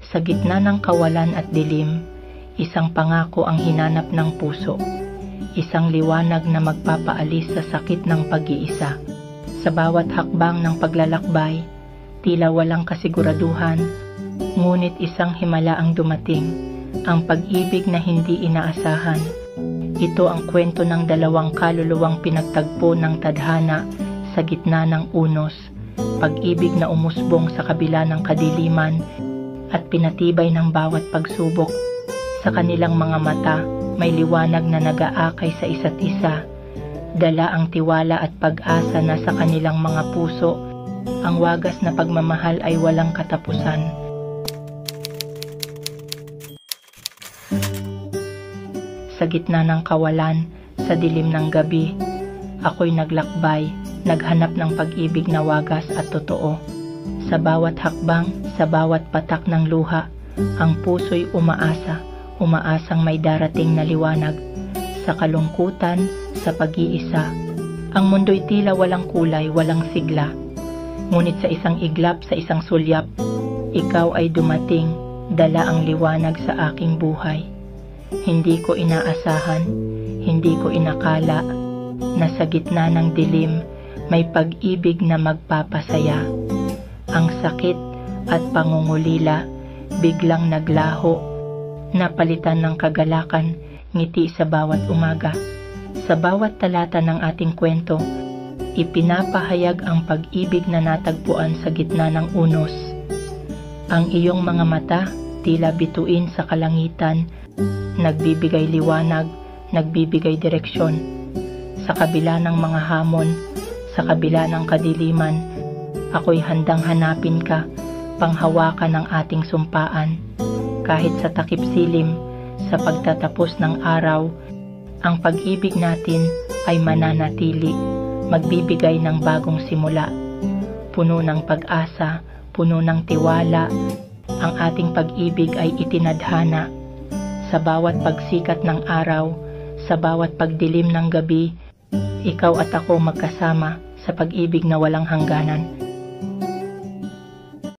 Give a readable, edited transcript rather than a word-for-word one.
Sa gitna ng kawalan at dilim, isang pangako ang hinanap ng puso. Isang liwanag na magpapaalis sa sakit ng pag-iisa. Sa bawat hakbang ng paglalakbay, tila walang kasiguraduhan, ngunit isang himala ang dumating, ang pag-ibig na hindi inaasahan. Ito ang kwento ng dalawang kaluluwang pinagtagpo ng tadhana sa gitna ng unos, pag-ibig na umusbong sa kabila ng kadiliman at pinatibay ng bawat pagsubok. Sa kanilang mga mata, may liwanag na nag-aakay sa isa't isa. Dala ang tiwala at pag-asa na sa kanilang mga puso. Ang wagas na pagmamahal ay walang katapusan. Sa gitna ng kawalan, sa dilim ng gabi, ako'y naglakbay, naghanap ng pag-ibig na wagas at totoo. Sa bawat hakbang, sa bawat patak ng luha, ang puso'y umaasang may darating na liwanag. Sa kalungkutan, sa pag-iisa, ang mundo'y tila walang kulay, walang sigla. Ngunit sa isang iglap, sa isang sulyap, ikaw ay dumating, dala ang liwanag sa aking buhay. Hindi ko inaasahan, hindi ko inakala, na sa gitna ng dilim, may pag-ibig na magpapasaya. Ang sakit at pangungulila biglang naglaho, napalitan ng kagalakan, ngiti sa bawat umaga. Sa bawat talata ng ating kwento, ipinapahayag ang pag-ibig na natagpuan sa gitna ng unos. Ang iyong mga mata, tila bituin sa kalangitan, nagbibigay liwanag, nagbibigay direksyon. Sa kabila ng mga hamon, sa kabila ng kadiliman, ako'y handang hanapin ka, panghawakan ng ating sumpaan. Kahit sa takip silim, sa pagtatapos ng araw, ang pag-ibig natin ay mananatili, magbibigay ng bagong simula. Puno ng pag-asa, puno ng tiwala, ang ating pag-ibig ay itinadhana. Sa bawat pagsikat ng araw, sa bawat pagdilim ng gabi, ikaw at ako magkasama sa pag-ibig na walang hangganan.